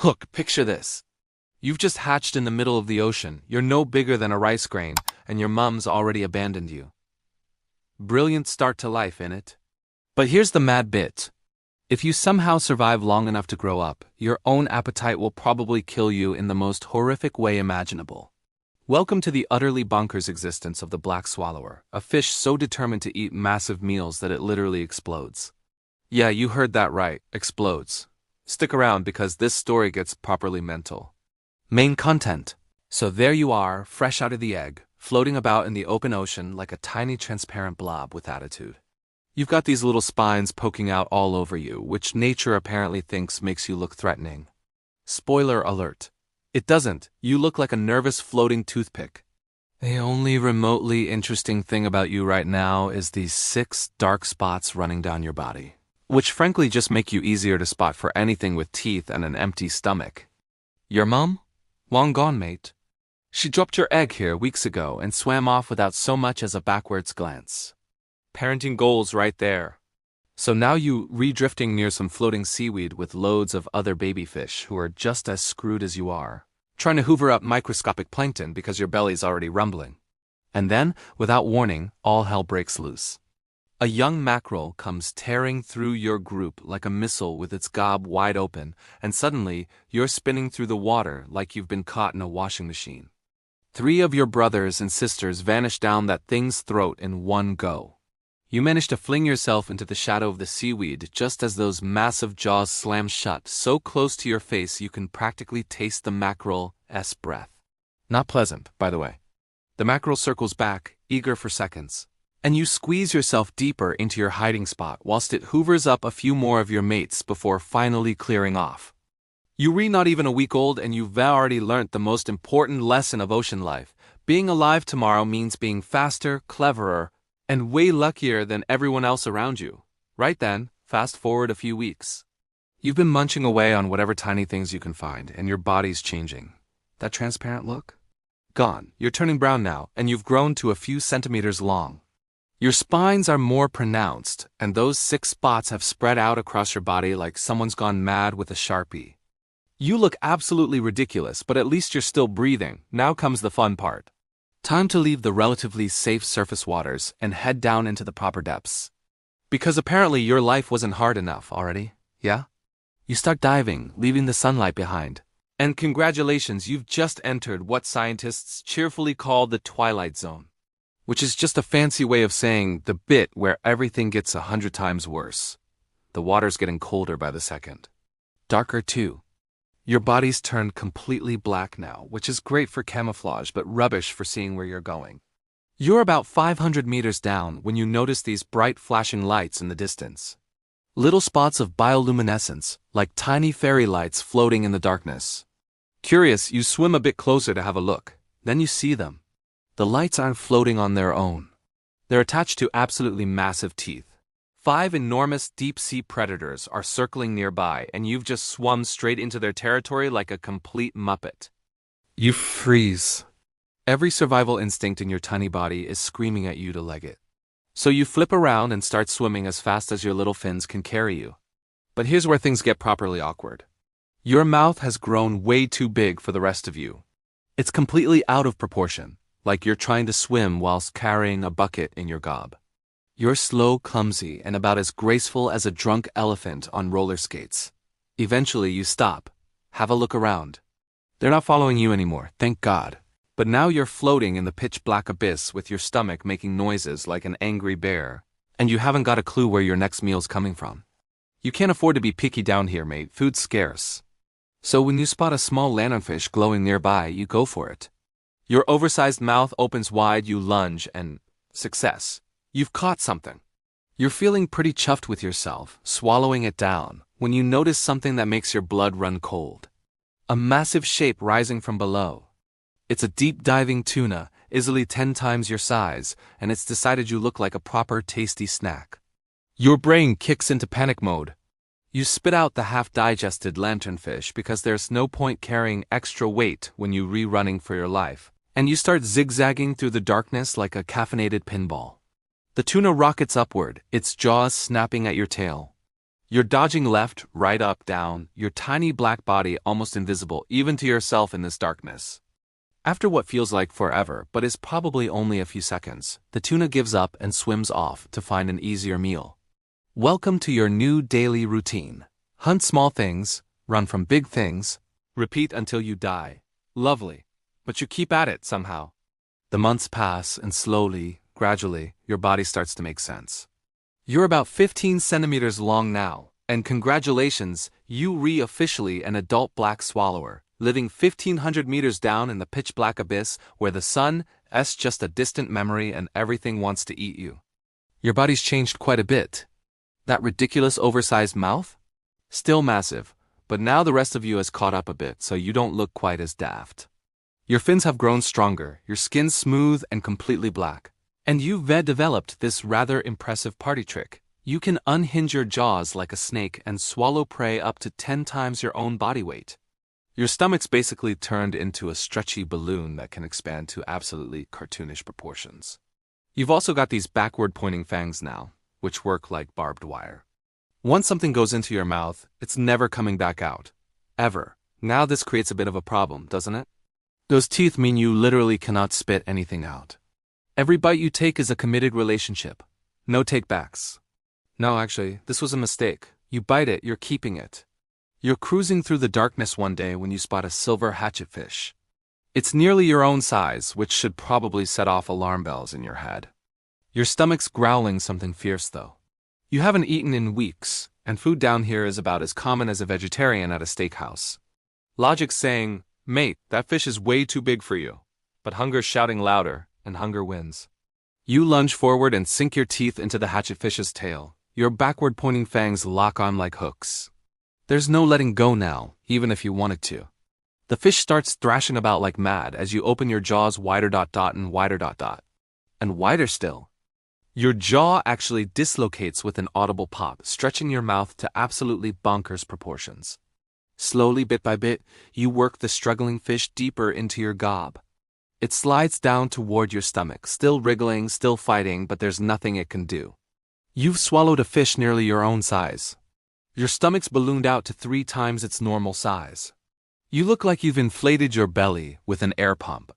Look, picture this. You've just hatched in the middle of the ocean, you're no bigger than a rice grain, and your mum's already abandoned you. Brilliant start to life, innit? But here's the mad bit. If you somehow survive long enough to grow up, your own appetite will probably kill you in the most horrific way imaginable. Welcome to the utterly bonkers existence of the black swallower, a fish so determined to eat massive meals that it literally explodes. Yeah, you heard that right, explodes. Stick around because this story gets properly mental. Main content. So there you are, fresh out of the egg, floating about in the open ocean like a tiny transparent blob with attitude. You've got these little spines poking out all over you, which nature apparently thinks makes you look threatening. Spoiler alert. It doesn't. You look like a nervous floating toothpick. The only remotely interesting thing about you right now is these 6 dark spots running down your body, which frankly just make you easier to spot for anything with teeth and an empty stomach. Your mum? Long gone, mate. She dropped your egg here weeks ago and swam off without so much as a backwards glance. Parenting goals right there. So now you re-drifting near some floating seaweed with loads of other baby fish who are just as screwed as you are, trying to hoover up microscopic plankton because your belly's already rumbling. And then, without warning, all hell breaks loose. A young mackerel comes tearing through your group like a missile with its gob wide open, and suddenly you're spinning through the water like you've been caught in a washing machine. 3 of your brothers and sisters vanish down that thing's throat in one go. You manage to fling yourself into the shadow of the seaweed just as those massive jaws slam shut so close to your face you can practically taste the mackerel's breath. Not pleasant, by the way. The mackerel circles back, eager for seconds, and you squeeze yourself deeper into your hiding spot whilst it hoovers up a few more of your mates before finally clearing off. You're not even a week old and you've already learnt the most important lesson of ocean life. Being alive tomorrow means being faster, cleverer, and way luckier than everyone else around you. Right then, fast forward a few weeks. You've been munching away on whatever tiny things you can find, and your body's changing. That transparent look? Gone. You're turning brown now, and you've grown to a few centimeters long. Your spines are more pronounced, and those 6 spots have spread out across your body like someone's gone mad with a Sharpie. You look absolutely ridiculous, but at least you're still breathing. Now comes the fun part. Time to leave the relatively safe surface waters and head down into the proper depths. Because apparently your life wasn't hard enough already, yeah? You start diving, leaving the sunlight behind. And congratulations, you've just entered what scientists cheerfully call the Twilight Zone, which is just a fancy way of saying the bit where everything gets 100 times worse. The water's getting colder by the second. Darker too. Your body's turned completely black now, which is great for camouflage but rubbish for seeing where you're going. You're about 500 meters down when you notice these bright flashing lights in the distance. Little spots of bioluminescence, like tiny fairy lights floating in the darkness. Curious, you swim a bit closer to have a look. Then you see them. The lights aren't floating on their own. They're attached to absolutely massive teeth. 5 enormous deep-sea predators are circling nearby, and you've just swum straight into their territory like a complete muppet. You freeze. Every survival instinct in your tiny body is screaming at you to leg it. So you flip around and start swimming as fast as your little fins can carry you. But here's where things get properly awkward. Your mouth has grown way too big for the rest of you. It's completely out of proportion, like you're trying to swim whilst carrying a bucket in your gob. You're slow, clumsy, and about as graceful as a drunk elephant on roller skates. Eventually you stop, have a look around. They're not following you anymore, thank God. But now you're floating in the pitch-black abyss with your stomach making noises like an angry bear, and you haven't got a clue where your next meal's coming from. You can't afford to be picky down here, mate, food's scarce. So when you spot a small lanternfish glowing nearby, you go for it. Your oversized mouth opens wide, you lunge, and success. You've caught something. You're feeling pretty chuffed with yourself, swallowing it down, when you notice something that makes your blood run cold. A massive shape rising from below. It's a deep-diving tuna, easily 10 times your size, and it's decided you look like a proper tasty snack. Your brain kicks into panic mode. You spit out the half-digested lanternfish because there's no point carrying extra weight when you're re-running for your life, and you start zigzagging through the darkness like a caffeinated pinball. The tuna rockets upward, its jaws snapping at your tail. You're dodging left, right, up, down, your tiny black body almost invisible even to yourself in this darkness. After what feels like forever but is probably only a few seconds, the tuna gives up and swims off to find an easier meal. Welcome to your new daily routine. Hunt small things, run from big things, repeat until you die. Lovely. But you keep at it somehow. The months pass and slowly, gradually, your body starts to make sense. You're about 15 centimeters long now, and congratulations, you officially an adult black swallower, living 1,500 meters down in the pitch-black abyss where the sun's just a distant memory and everything wants to eat you. Your body's changed quite a bit. That ridiculous oversized mouth? Still massive, but now the rest of you has caught up a bit so you don't look quite as daft. Your fins have grown stronger, your skin's smooth and completely black. And you've developed this rather impressive party trick. You can unhinge your jaws like a snake and swallow prey up to 10 times your own body weight. Your stomach's basically turned into a stretchy balloon that can expand to absolutely cartoonish proportions. You've also got these backward-pointing fangs now, which work like barbed wire. Once something goes into your mouth, it's never coming back out. Ever. Now this creates a bit of a problem, doesn't it? Those teeth mean you literally cannot spit anything out. Every bite you take is a committed relationship. No take-backs. No, actually, this was a mistake. You bite it, you're keeping it. You're cruising through the darkness one day when you spot a silver hatchetfish. It's nearly your own size, which should probably set off alarm bells in your head. Your stomach's growling something fierce, though. You haven't eaten in weeks, and food down here is about as common as a vegetarian at a steakhouse. Logic's saying, mate, that fish is way too big for you. But hunger's shouting louder, and hunger wins. You lunge forward and sink your teeth into the hatchetfish's tail. Your backward-pointing fangs lock on like hooks. There's no letting go now, even if you wanted to. The fish starts thrashing about like mad as you open your jaws wider ... and wider ... and wider still. Your jaw actually dislocates with an audible pop, stretching your mouth to absolutely bonkers proportions. Slowly, bit by bit, you work the struggling fish deeper into your gob. It slides down toward your stomach, still wriggling, still fighting, but there's nothing it can do. You've swallowed a fish nearly your own size. Your stomach's ballooned out to 3 times its normal size. You look like you've inflated your belly with an air pump.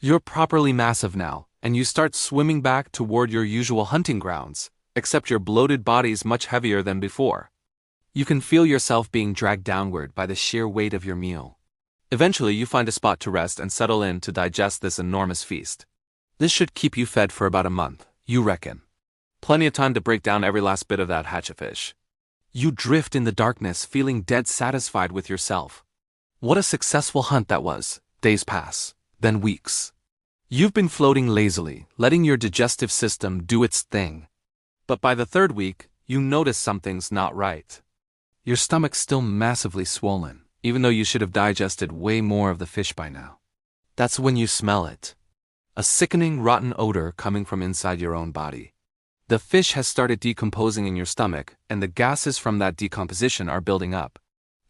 You're properly massive now, and you start swimming back toward your usual hunting grounds, except your bloated body's much heavier than before. You can feel yourself being dragged downward by the sheer weight of your meal. Eventually, you find a spot to rest and settle in to digest this enormous feast. This should keep you fed for about a month, you reckon. Plenty of time to break down every last bit of that hatchetfish. You drift in the darkness, feeling dead satisfied with yourself. What a successful hunt that was. Days pass, then weeks. You've been floating lazily, letting your digestive system do its thing. But by the 3rd week, you notice something's not right. Your stomach's still massively swollen, even though you should have digested way more of the fish by now. That's when you smell it. A sickening, rotten odor coming from inside your own body. The fish has started decomposing in your stomach, and the gases from that decomposition are building up.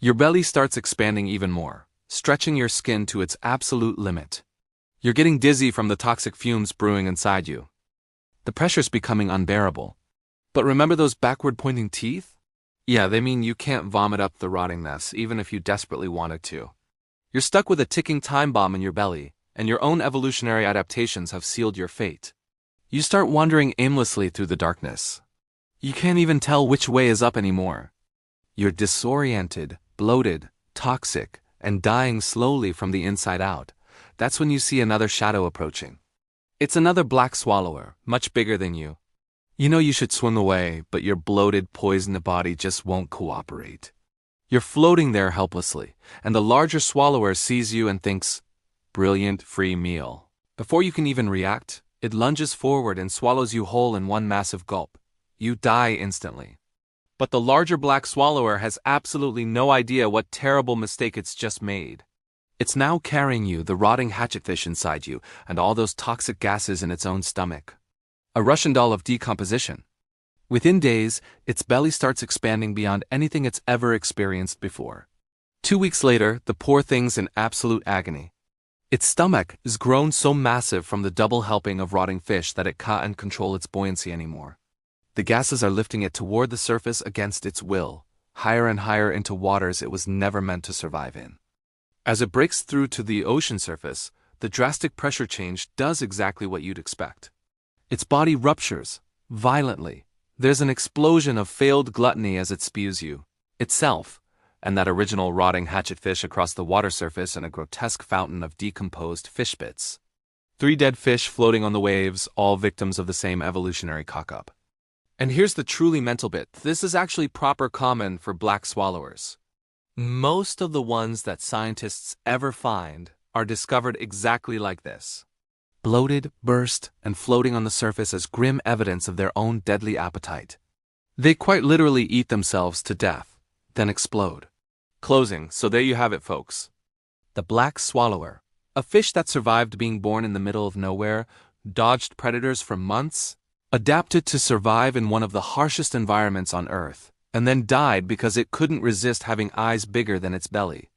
Your belly starts expanding even more, stretching your skin to its absolute limit. You're getting dizzy from the toxic fumes brewing inside you. The pressure's becoming unbearable. But remember those backward-pointing teeth? Yeah, they mean you can't vomit up the rotting mess, even if you desperately wanted to. You're stuck with a ticking time bomb in your belly, and your own evolutionary adaptations have sealed your fate. You start wandering aimlessly through the darkness. You can't even tell which way is up anymore. You're disoriented, bloated, toxic, and dying slowly from the inside out. That's when you see another shadow approaching. It's another black swallower, much bigger than you. You know you should swim away, but your bloated, poisoned body just won't cooperate. You're floating there helplessly, and the larger swallower sees you and thinks, brilliant free meal. Before you can even react, it lunges forward and swallows you whole in one massive gulp. You die instantly. But the larger black swallower has absolutely no idea what terrible mistake it's just made. It's now carrying you, the rotting hatchetfish inside you, and all those toxic gases in its own stomach. A Russian doll of decomposition. Within days, its belly starts expanding beyond anything it's ever experienced before. 2 weeks later, the poor thing's in absolute agony. Its stomach is grown so massive from the double helping of rotting fish that it can't control its buoyancy anymore. The gases are lifting it toward the surface against its will, higher and higher into waters it was never meant to survive in. As it breaks through to the ocean surface, the drastic pressure change does exactly what you'd expect. Its body ruptures, violently. There's an explosion of failed gluttony as it spews you, itself, and that original rotting hatchetfish across the water surface in a grotesque fountain of decomposed fish bits. 3 dead fish floating on the waves, all victims of the same evolutionary cock-up. And here's the truly mental bit. This is actually proper common for black swallowers. Most of the ones that scientists ever find are discovered exactly like this. Bloated, burst, and floating on the surface as grim evidence of their own deadly appetite. They quite literally eat themselves to death, then explode. Closing, so there you have it, folks. The black swallower, a fish that survived being born in the middle of nowhere, dodged predators for months, adapted to survive in one of the harshest environments on Earth, and then died because it couldn't resist having eyes bigger than its belly.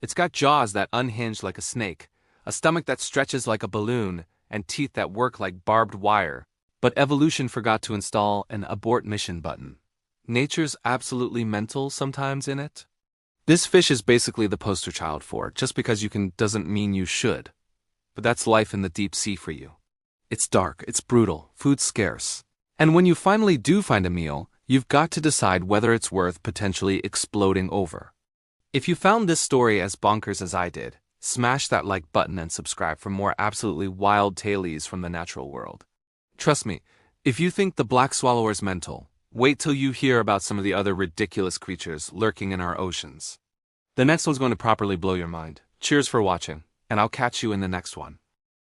It's got jaws that unhinge like a snake, a stomach that stretches like a balloon, and teeth that work like barbed wire. But evolution forgot to install an abort mission button. Nature's absolutely mental sometimes in it. This fish is basically the poster child for it. Just because you can doesn't mean you should. But that's life in the deep sea for you. It's dark, it's brutal, food's scarce. And when you finally do find a meal, you've got to decide whether it's worth potentially exploding over. If you found this story as bonkers as I did, smash that like button and subscribe for more absolutely wild tales from the natural world. Trust me, if you think the black swallower's mental, wait till you hear about some of the other ridiculous creatures lurking in our oceans. The next one's going to properly blow your mind. Cheers for watching, and I'll catch you in the next one.